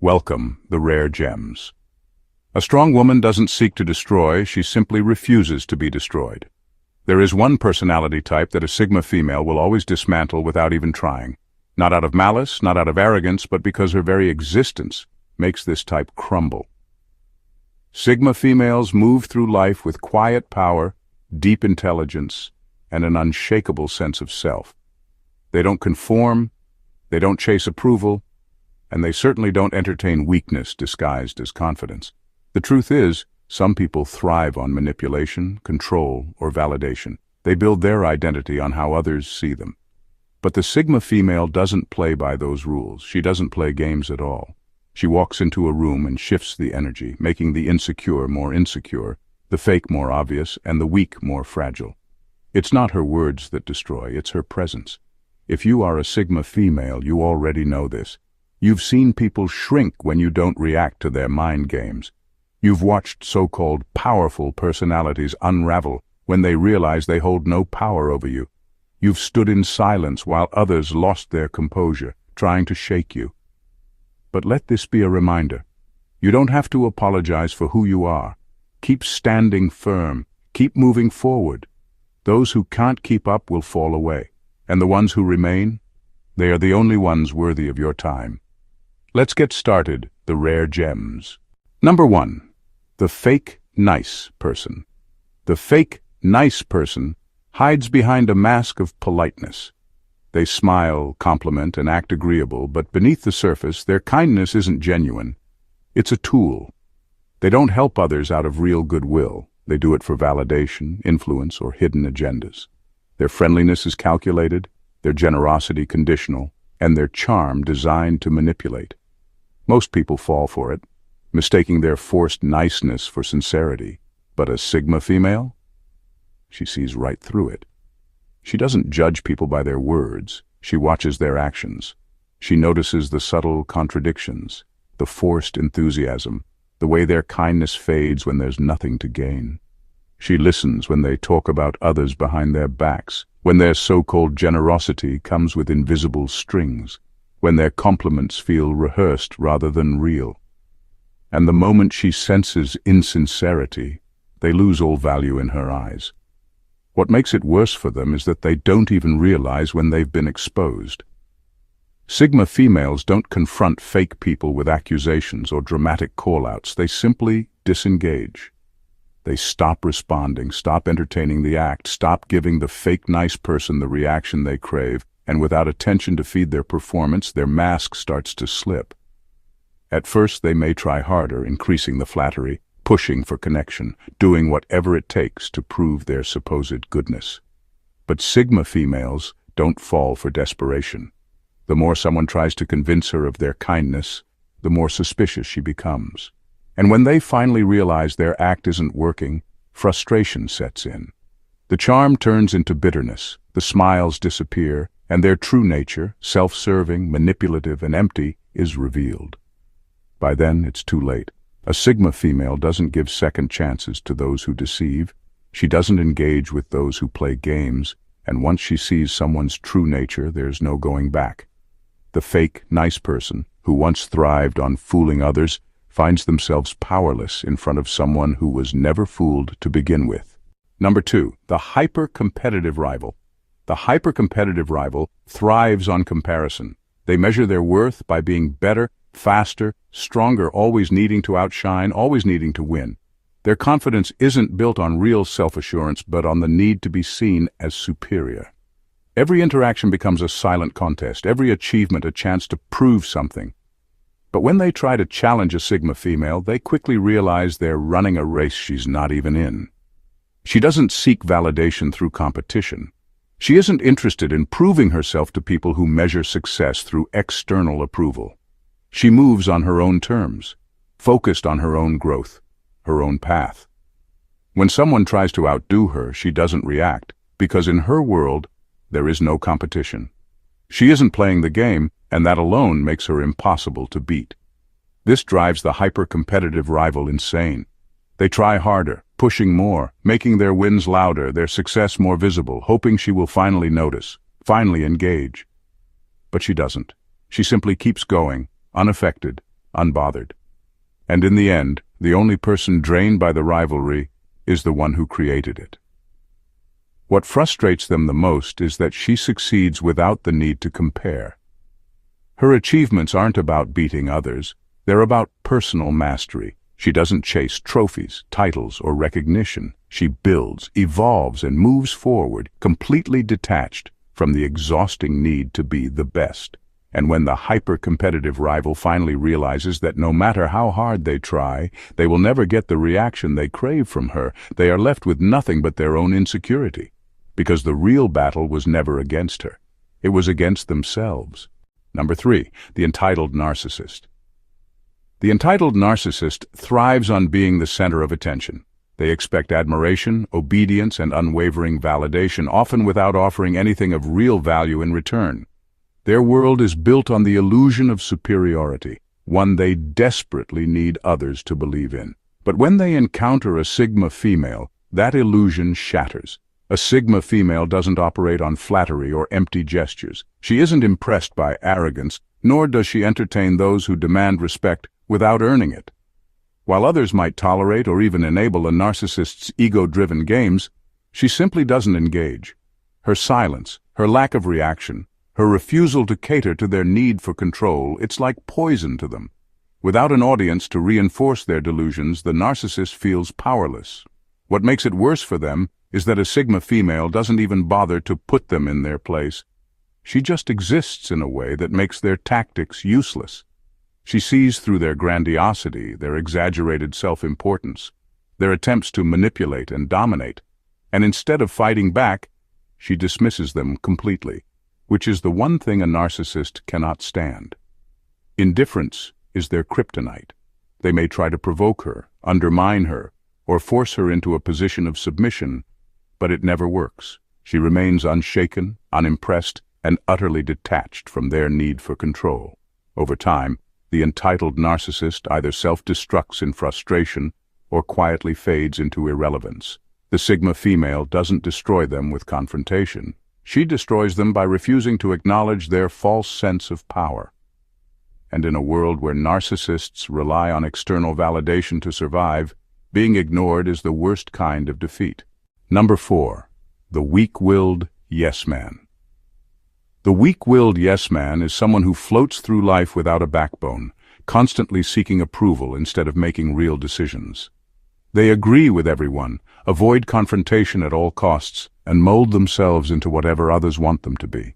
Welcome, the rare gems. A strong woman doesn't seek to destroy, she simply refuses to be destroyed. There is one personality type that a Sigma female will always dismantle without even trying. Not out of malice, not out of arrogance, but because her very existence makes this type crumble. Sigma females move through life with quiet power, deep intelligence, and an unshakable sense of self. They don't conform, they don't chase approval, and they certainly don't entertain weakness disguised as confidence. The truth is, some people thrive on manipulation, control, or validation. They build their identity on how others see them. But the Sigma female doesn't play by those rules. She doesn't play games at all. She walks into a room and shifts the energy, making the insecure more insecure, the fake more obvious, and the weak more fragile. It's not her words that destroy, it's her presence. If you are a Sigma female, you already know this. You've seen people shrink when you don't react to their mind games. You've watched so-called powerful personalities unravel when they realize they hold no power over you. You've stood in silence while others lost their composure, trying to shake you. But let this be a reminder. You don't have to apologize for who you are. Keep standing firm. Keep moving forward. Those who can't keep up will fall away. And the ones who remain, they are the only ones worthy of your time. Let's get started, the rare gems. Number 1. The fake nice person. The fake nice person hides behind a mask of politeness. They smile, compliment, and act agreeable, but beneath the surface, their kindness isn't genuine. It's a tool. They don't help others out of real goodwill. They do it for validation, influence, or hidden agendas. Their friendliness is calculated, their generosity conditional, and their charm designed to manipulate. Most people fall for it, mistaking their forced niceness for sincerity. But a Sigma female? She sees right through it. She doesn't judge people by their words. She watches their actions. She notices the subtle contradictions, the forced enthusiasm, the way their kindness fades when there's nothing to gain. She listens when they talk about others behind their backs, when their so-called generosity comes with invisible strings, when their compliments feel rehearsed rather than real. And the moment she senses insincerity, they lose all value in her eyes. What makes it worse for them is that they don't even realize when they've been exposed. Sigma females don't confront fake people with accusations or dramatic call-outs. They simply disengage. They stop responding, stop entertaining the act, stop giving the fake nice person the reaction they crave, and without attention to feed their performance, their mask starts to slip. At first, they may try harder, increasing the flattery, pushing for connection, doing whatever it takes to prove their supposed goodness. But Sigma females don't fall for desperation. The more someone tries to convince her of their kindness, the more suspicious she becomes. And when they finally realize their act isn't working, frustration sets in. The charm turns into bitterness, the smiles disappear, and their true nature, self-serving, manipulative, and empty, is revealed. By then, it's too late. A Sigma female doesn't give second chances to those who deceive. She doesn't engage with those who play games, and once she sees someone's true nature, there's no going back. The fake, nice person, who once thrived on fooling others, finds themselves powerless in front of someone who was never fooled to begin with. Number 2, the hyper-competitive rival. The hyper-competitive rival thrives on comparison. They measure their worth by being better, faster, stronger, always needing to outshine, always needing to win. Their confidence isn't built on real self-assurance, but on the need to be seen as superior. Every interaction becomes a silent contest, every achievement a chance to prove something. But when they try to challenge a Sigma female, they quickly realize they're running a race she's not even in. She doesn't seek validation through competition. She isn't interested in proving herself to people who measure success through external approval. She moves on her own terms, focused on her own growth, her own path. When someone tries to outdo her, she doesn't react, because in her world, there is no competition. She isn't playing the game, and that alone makes her impossible to beat. This drives the hyper-competitive rival insane. They try harder, pushing more, making their wins louder, their success more visible, hoping she will finally notice, finally engage. But she doesn't. She simply keeps going, unaffected, unbothered. And in the end, the only person drained by the rivalry is the one who created it. What frustrates them the most is that she succeeds without the need to compare. Her achievements aren't about beating others, they're about personal mastery. She doesn't chase trophies, titles, or recognition. She builds, evolves, and moves forward, completely detached from the exhausting need to be the best. And when the hyper-competitive rival finally realizes that no matter how hard they try, they will never get the reaction they crave from her, they are left with nothing but their own insecurity. Because the real battle was never against her. It was against themselves. Number 3, the entitled narcissist. The entitled narcissist thrives on being the center of attention. They expect admiration, obedience, and unwavering validation, often without offering anything of real value in return. Their world is built on the illusion of superiority, one they desperately need others to believe in. But when they encounter a Sigma female, that illusion shatters. A Sigma female doesn't operate on flattery or empty gestures. She isn't impressed by arrogance, nor does she entertain those who demand respect without earning it. While others might tolerate or even enable a narcissist's ego-driven games, she simply doesn't engage. Her silence, her lack of reaction, her refusal to cater to their need for control, it's like poison to them. Without an audience to reinforce their delusions, the narcissist feels powerless. What makes it worse for them is that a Sigma female doesn't even bother to put them in their place. She just exists in a way that makes their tactics useless. She sees through their grandiosity, their exaggerated self-importance, their attempts to manipulate and dominate, and instead of fighting back, she dismisses them completely, which is the one thing a narcissist cannot stand. Indifference is their kryptonite. They may try to provoke her, undermine her, or force her into a position of submission, but it never works. She remains unshaken, unimpressed, and utterly detached from their need for control. Over time, the entitled narcissist either self-destructs in frustration or quietly fades into irrelevance. The Sigma female doesn't destroy them with confrontation. She destroys them by refusing to acknowledge their false sense of power. And in a world where narcissists rely on external validation to survive, being ignored is the worst kind of defeat. Number 4, the weak-willed yes-man. The weak-willed yes-man is someone who floats through life without a backbone, constantly seeking approval instead of making real decisions. They agree with everyone, avoid confrontation at all costs, and mold themselves into whatever others want them to be.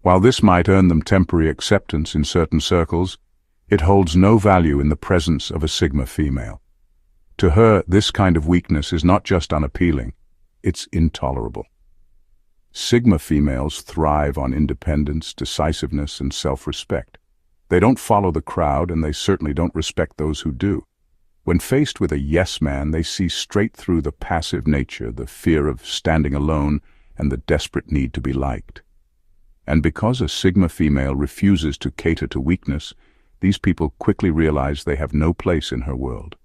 While this might earn them temporary acceptance in certain circles, it holds no value in the presence of a Sigma female. To her, this kind of weakness is not just unappealing, it's intolerable. Sigma females thrive on independence, decisiveness, and self-respect. They don't follow the crowd, and they certainly don't respect those who do. When faced with a yes man, they see straight through the passive nature, the fear of standing alone, and the desperate need to be liked. And because a Sigma female refuses to cater to weakness, these people quickly realize they have no place in her world.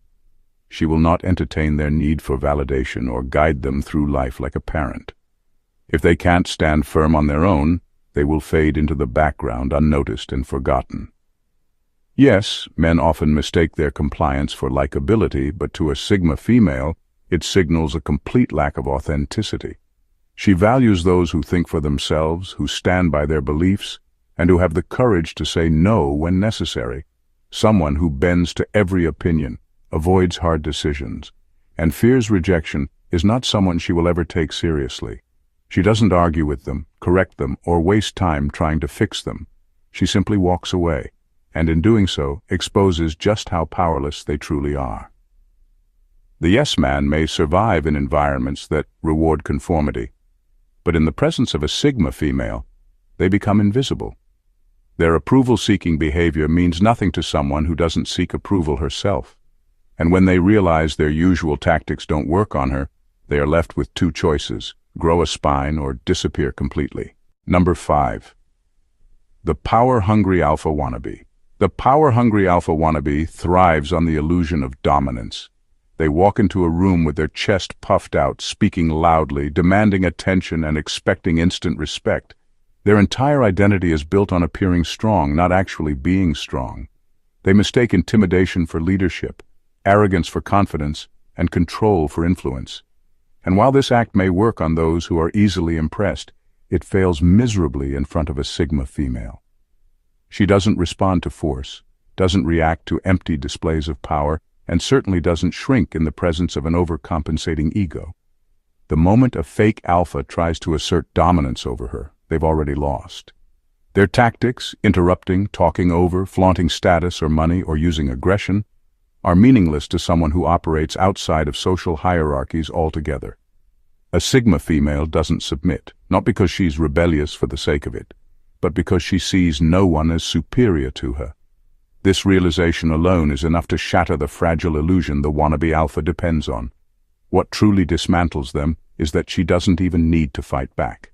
She will not entertain their need for validation or guide them through life like a parent. If they can't stand firm on their own, they will fade into the background unnoticed and forgotten. Yes, men often mistake their compliance for likability, but to a Sigma female, it signals a complete lack of authenticity. She values those who think for themselves, who stand by their beliefs, and who have the courage to say no when necessary. Someone who bends to every opinion, avoids hard decisions, and fears rejection is not someone she will ever take seriously. She doesn't argue with them, correct them, or waste time trying to fix them. She simply walks away, and in doing so, exposes just how powerless they truly are. The yes man may survive in environments that reward conformity, but in the presence of a Sigma female, they become invisible. Their approval-seeking behavior means nothing to someone who doesn't seek approval herself. And when they realize their usual tactics don't work on her, they are left with two choices: grow a spine or disappear completely. Number 5. The power-hungry alpha wannabe. The power-hungry alpha wannabe thrives on the illusion of dominance. They walk into a room with their chest puffed out, speaking loudly, demanding attention and expecting instant respect. Their entire identity is built on appearing strong, not actually being strong. They mistake intimidation for leadership, arrogance for confidence, and control for influence. And while this act may work on those who are easily impressed, it fails miserably in front of a Sigma female. She doesn't respond to force, doesn't react to empty displays of power, and certainly doesn't shrink in the presence of an overcompensating ego. The moment a fake alpha tries to assert dominance over her, they've already lost. Their tactics, interrupting, talking over, flaunting status or money, or using aggression, are meaningless to someone who operates outside of social hierarchies altogether. A Sigma female doesn't submit, not because she's rebellious for the sake of it, but because she sees no one as superior to her. This realization alone is enough to shatter the fragile illusion the wannabe alpha depends on. What truly dismantles them is that she doesn't even need to fight back.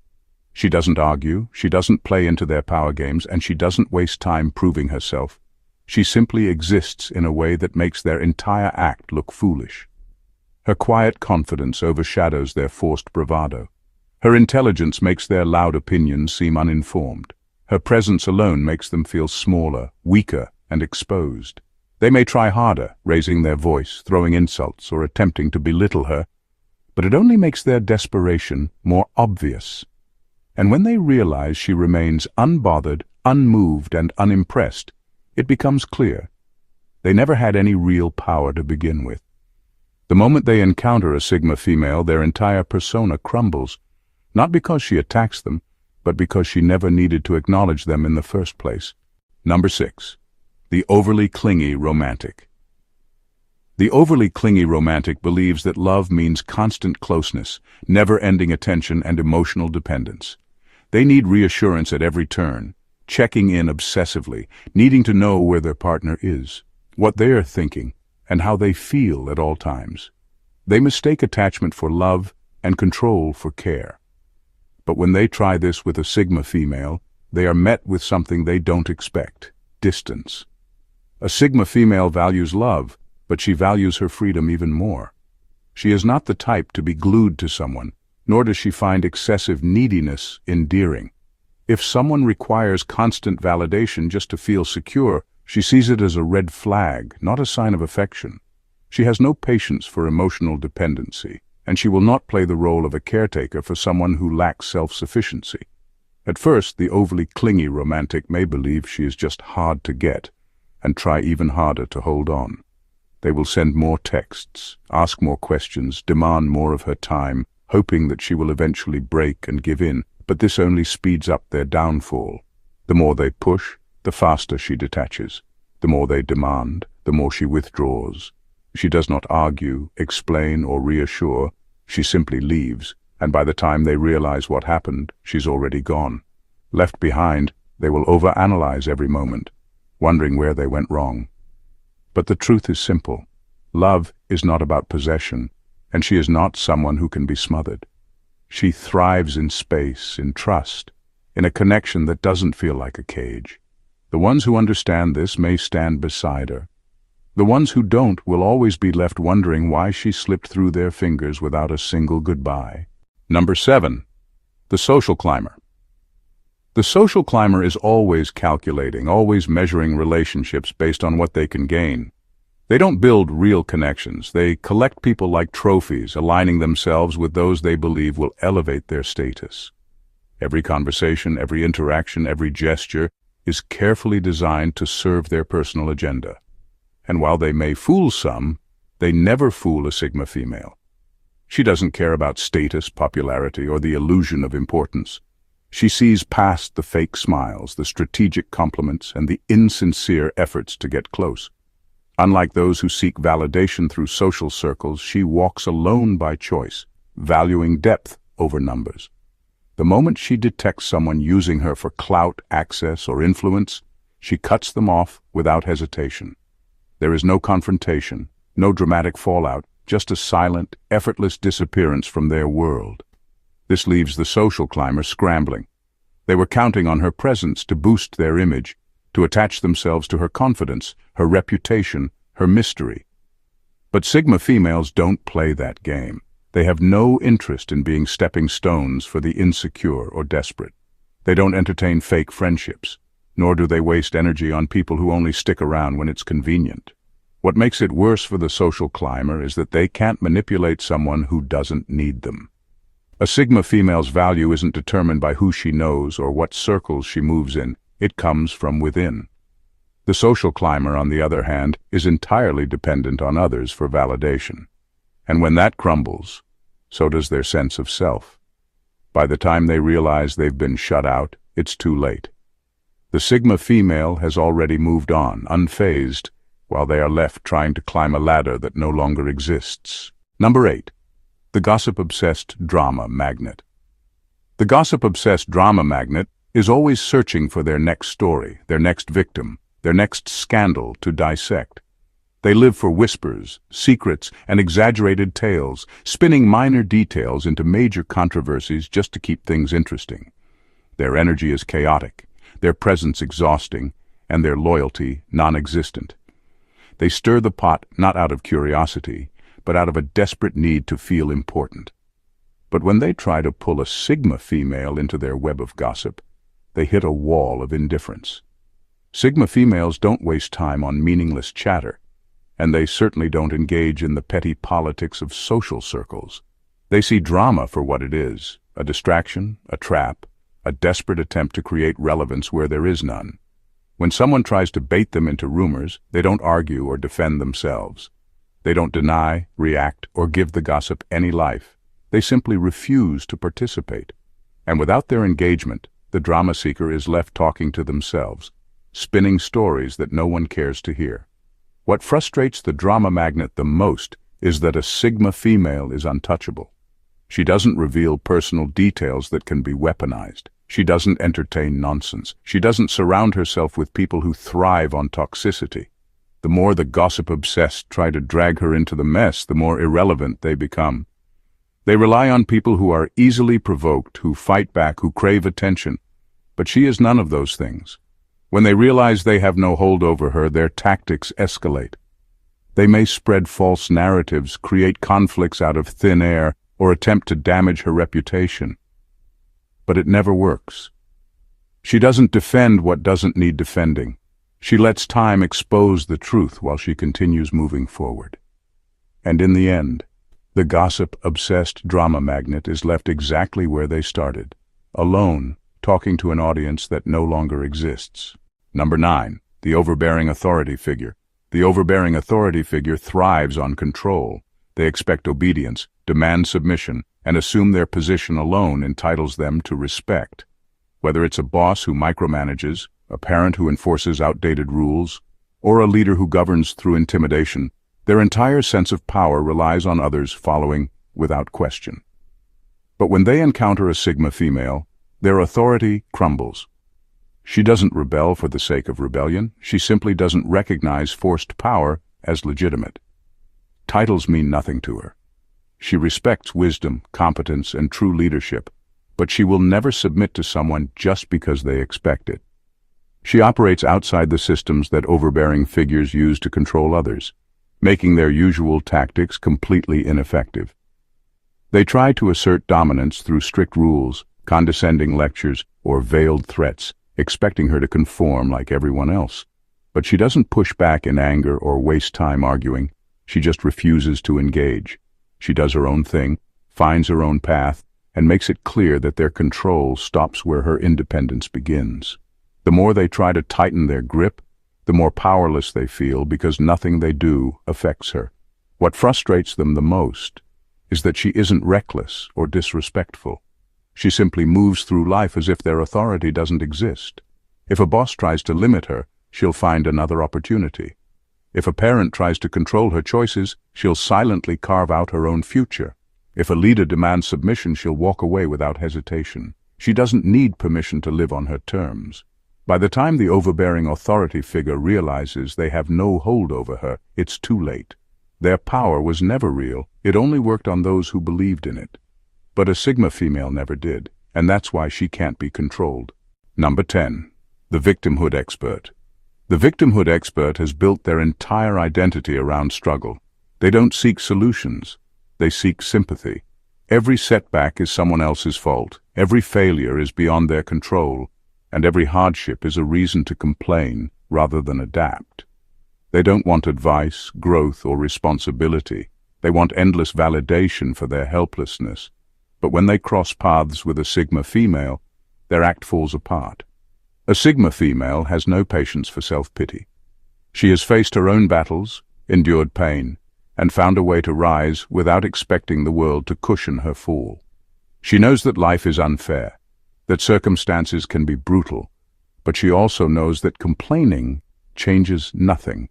She doesn't argue, she doesn't play into their power games, and she doesn't waste time proving herself. She simply exists in a way that makes their entire act look foolish. Her quiet confidence overshadows their forced bravado. Her intelligence makes their loud opinions seem uninformed. Her presence alone makes them feel smaller, weaker, and exposed. They may try harder, raising their voice, throwing insults, or attempting to belittle her, but it only makes their desperation more obvious. And when they realize she remains unbothered, unmoved, and unimpressed, it becomes clear. They never had any real power to begin with. The moment they encounter a Sigma female, their entire persona crumbles, not because she attacks them, but because she never needed to acknowledge them in the first place. Number 6. The overly clingy romantic. The overly clingy romantic believes that love means constant closeness, never-ending attention, and emotional dependence. They need reassurance at every turn, checking in obsessively, needing to know where their partner is, what they are thinking, and how they feel at all times. They mistake attachment for love and control for care. But when they try this with a Sigma female, they are met with something they don't expect: distance. A Sigma female values love, but she values her freedom even more. She is not the type to be glued to someone, nor does she find excessive neediness endearing. If someone requires constant validation just to feel secure, she sees it as a red flag, not a sign of affection. She has no patience for emotional dependency, and she will not play the role of a caretaker for someone who lacks self-sufficiency. At first, the overly clingy romantic may believe she is just hard to get, and try even harder to hold on. They will send more texts, ask more questions, demand more of her time, hoping that she will eventually break and give in, but this only speeds up their downfall. The more they push, the faster she detaches. The more they demand, the more she withdraws. She does not argue, explain, or reassure. She simply leaves, and by the time they realize what happened, she's already gone. Left behind, they will overanalyze every moment, wondering where they went wrong. But the truth is simple. Love is not about possession, and she is not someone who can be smothered. She thrives in space, in trust, in a connection that doesn't feel like a cage. The ones who understand this may stand beside her. The ones who don't will always be left wondering why she slipped through their fingers without a single goodbye. Number 7. The social climber. The social climber is always calculating, always measuring relationships based on what they can gain. They don't build real connections. They collect people like trophies, aligning themselves with those they believe will elevate their status. Every conversation, every interaction, every gesture is carefully designed to serve their personal agenda. And while they may fool some, they never fool a Sigma female. She doesn't care about status, popularity, or the illusion of importance. She sees past the fake smiles, the strategic compliments, and the insincere efforts to get close. Unlike those who seek validation through social circles, she walks alone by choice, valuing depth over numbers. The moment she detects someone using her for clout, access, or influence, she cuts them off without hesitation. There is no confrontation, no dramatic fallout, just a silent, effortless disappearance from their world. This leaves the social climber scrambling. They were counting on her presence to boost their image, to attach themselves to her confidence, her reputation, her mystery. But Sigma females don't play that game. They have no interest in being stepping stones for the insecure or desperate. They don't entertain fake friendships. nor do they waste energy on people who only stick around when it's convenient. What makes it worse for the social climber is that they can't manipulate someone who doesn't need them. A Sigma female's value isn't determined by who she knows or what circles she moves in. It comes from within. The social climber, on the other hand, is entirely dependent on others for validation. And when that crumbles, so does their sense of self. By the time they realize they've been shut out, it's too late. The Sigma female has already moved on, unfazed, while they are left trying to climb a ladder that no longer exists. Number 8. The gossip-obsessed drama magnet. The gossip-obsessed drama magnet is always searching for their next story, their next victim, their next scandal to dissect. They live for whispers, secrets, and exaggerated tales, spinning minor details into major controversies just to keep things interesting. Their energy is chaotic, their presence exhausting, and their loyalty non-existent. They stir the pot not out of curiosity, but out of a desperate need to feel important. But when they try to pull a Sigma female into their web of gossip, they hit a wall of indifference. Sigma females don't waste time on meaningless chatter, and they certainly don't engage in the petty politics of social circles. They see drama for what it is, a distraction, a trap, a desperate attempt to create relevance where there is none. When someone tries to bait them into rumors, they don't argue or defend themselves. They don't deny, react, or give the gossip any life. They simply refuse to participate. And without their engagement, the drama seeker is left talking to themselves, spinning stories that no one cares to hear. What frustrates the drama magnet the most is that a Sigma female is untouchable. She doesn't reveal personal details that can be weaponized. She doesn't entertain nonsense. She doesn't surround herself with people who thrive on toxicity. The more the gossip-obsessed try to drag her into the mess, the more irrelevant they become. They rely on people who are easily provoked, who fight back, who crave attention. But she is none of those things. When they realize they have no hold over her, their tactics escalate. They may spread false narratives, create conflicts out of thin air, or attempt to damage her reputation. But it never works. She doesn't defend what doesn't need defending. She lets time expose the truth while she continues moving forward. And in the end, the gossip-obsessed drama magnet is left exactly where they started, alone, talking to an audience that no longer exists. Number 9. The overbearing authority figure. The overbearing authority figure thrives on control. They expect obedience, demand submission, and assume their position alone entitles them to respect. Whether it's a boss who micromanages, a parent who enforces outdated rules, or a leader who governs through intimidation, their entire sense of power relies on others following without question. But when they encounter a Sigma female, their authority crumbles. She doesn't rebel for the sake of rebellion. She simply doesn't recognize forced power as legitimate. Titles mean nothing to her. She respects wisdom, competence, and true leadership, but she will never submit to someone just because they expect it. She operates outside the systems that overbearing figures use to control others, making their usual tactics completely ineffective. They try to assert dominance through strict rules, condescending lectures, or veiled threats, expecting her to conform like everyone else. But she doesn't push back in anger or waste time arguing. She just refuses to engage. She does her own thing, finds her own path, and makes it clear that their control stops where her independence begins. The more they try to tighten their grip, the more powerless they feel because nothing they do affects her. What frustrates them the most is that she isn't reckless or disrespectful. She simply moves through life as if their authority doesn't exist. If a boss tries to limit her, she'll find another opportunity. If a parent tries to control her choices, she'll silently carve out her own future. If a leader demands submission, she'll walk away without hesitation. She doesn't need permission to live on her terms. By the time the overbearing authority figure realizes they have no hold over her, it's too late. Their power was never real. It only worked on those who believed in it. But a Sigma female never did, and that's why she can't be controlled. Number 10. The victimhood expert. The victimhood expert has built their entire identity around struggle. They don't seek solutions. They seek sympathy. Every setback is someone else's fault. Every failure is beyond their control. and every hardship is a reason to complain rather than adapt. They don't want advice, growth, or responsibility. They want endless validation for their helplessness. But when they cross paths with a Sigma female, their act falls apart. A Sigma female has no patience for self-pity. She has faced her own battles, endured pain, and found a way to rise without expecting the world to cushion her fall. She knows that life is unfair, that circumstances can be brutal, but she also knows that complaining changes nothing.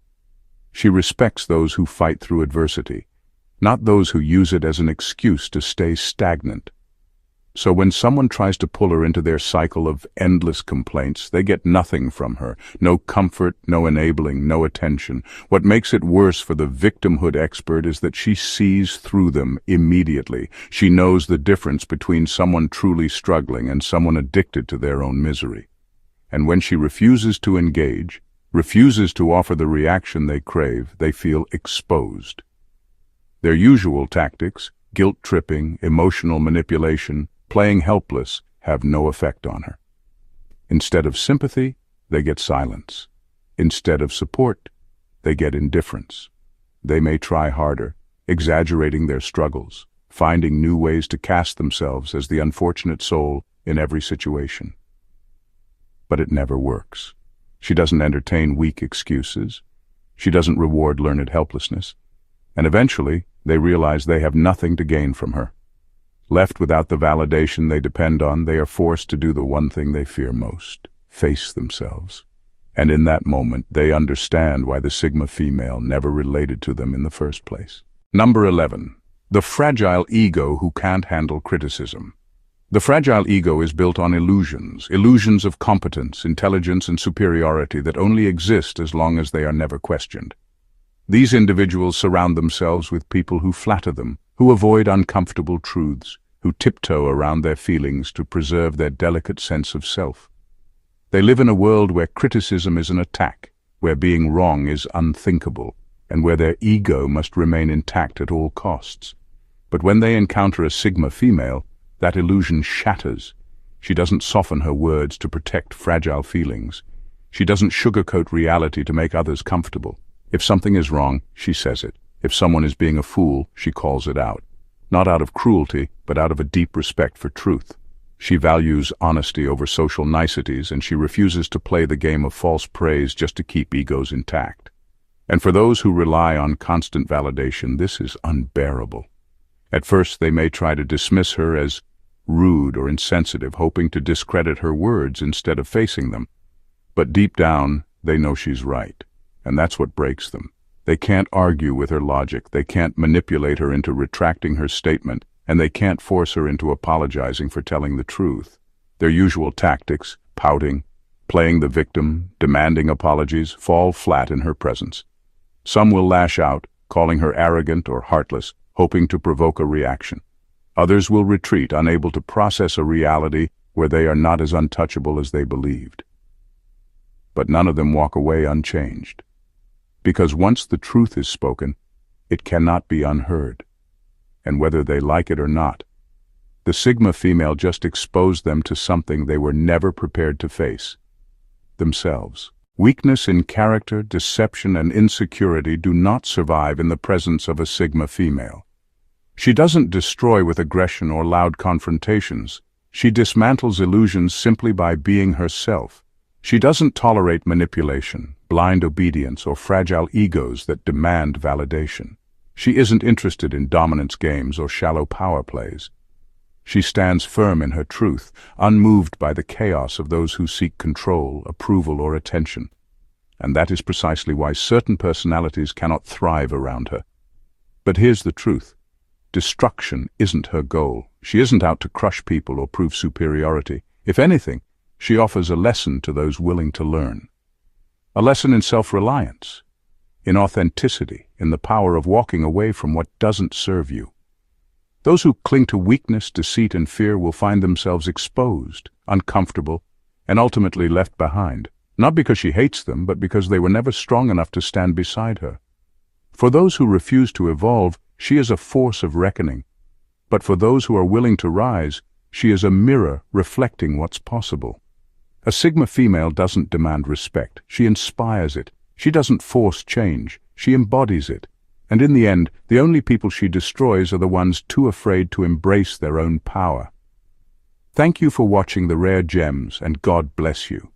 She respects those who fight through adversity, not those who use it as an excuse to stay stagnant. So when someone tries to pull her into their cycle of endless complaints, they get nothing from her. No comfort, no enabling, no attention. What makes it worse for the victimhood expert is that she sees through them immediately. She knows the difference between someone truly struggling and someone addicted to their own misery. And when she refuses to engage, refuses to offer the reaction they crave, they feel exposed. Their usual tactics, guilt-tripping, emotional manipulation, playing helpless, have no effect on her. Instead of sympathy, they get silence. Instead of support, they get indifference. They may try harder, exaggerating their struggles, finding new ways to cast themselves as the unfortunate soul in every situation. But it never works. She doesn't entertain weak excuses. She doesn't reward learned helplessness. And eventually, they realize they have nothing to gain from her. Left without the validation they depend on, they are forced to do the one thing they fear most: face themselves. And in that moment, they understand why the Sigma female never related to them in the first place. Number 11. The fragile ego who can't handle criticism. The fragile ego is built on illusions of competence, intelligence, and superiority that only exist as long as they are never questioned. These individuals surround themselves with people who flatter them, who avoid uncomfortable truths, who tiptoe around their feelings to preserve their delicate sense of self. They live in a world where criticism is an attack, where being wrong is unthinkable, and where their ego must remain intact at all costs. But when they encounter a Sigma female, that illusion shatters. She doesn't soften her words to protect fragile feelings. She doesn't sugarcoat reality to make others comfortable. If something is wrong, she says it. If someone is being a fool, she calls it out. Not out of cruelty, but out of a deep respect for truth. She values honesty over social niceties, and she refuses to play the game of false praise just to keep egos intact. And for those who rely on constant validation, this is unbearable. At first, they may try to dismiss her as rude or insensitive, hoping to discredit her words instead of facing them. But deep down, they know she's right. And that's what breaks them. They can't argue with her logic, they can't manipulate her into retracting her statement, and they can't force her into apologizing for telling the truth. Their usual tactics, pouting, playing the victim, demanding apologies, fall flat in her presence. Some will lash out, calling her arrogant or heartless, hoping to provoke a reaction. Others will retreat, unable to process a reality where they are not as untouchable as they believed. But none of them walk away unchanged. Because once the truth is spoken, it cannot be unheard. And whether they like it or not, the Sigma female just exposed them to something they were never prepared to face: themselves. Weakness in character, deception, and insecurity do not survive in the presence of a Sigma female. She doesn't destroy with aggression or loud confrontations. She dismantles illusions simply by being herself. She doesn't tolerate manipulation, blind obedience, or fragile egos that demand validation. She isn't interested in dominance games or shallow power plays. She stands firm in her truth, unmoved by the chaos of those who seek control, approval, or attention. And that is precisely why certain personalities cannot thrive around her. But here's the truth. Destruction isn't her goal. She isn't out to crush people or prove superiority. If anything, she offers a lesson to those willing to learn. A lesson in self-reliance, in authenticity, in the power of walking away from what doesn't serve you. Those who cling to weakness, deceit, and fear will find themselves exposed, uncomfortable, and ultimately left behind, not because she hates them, but because they were never strong enough to stand beside her. For those who refuse to evolve, she is a force of reckoning. But for those who are willing to rise, she is a mirror reflecting what's possible. A Sigma female doesn't demand respect. She inspires it. She doesn't force change. She embodies it. And in the end, the only people she destroys are the ones too afraid to embrace their own power. Thank you for watching The Rare Gems, and God bless you.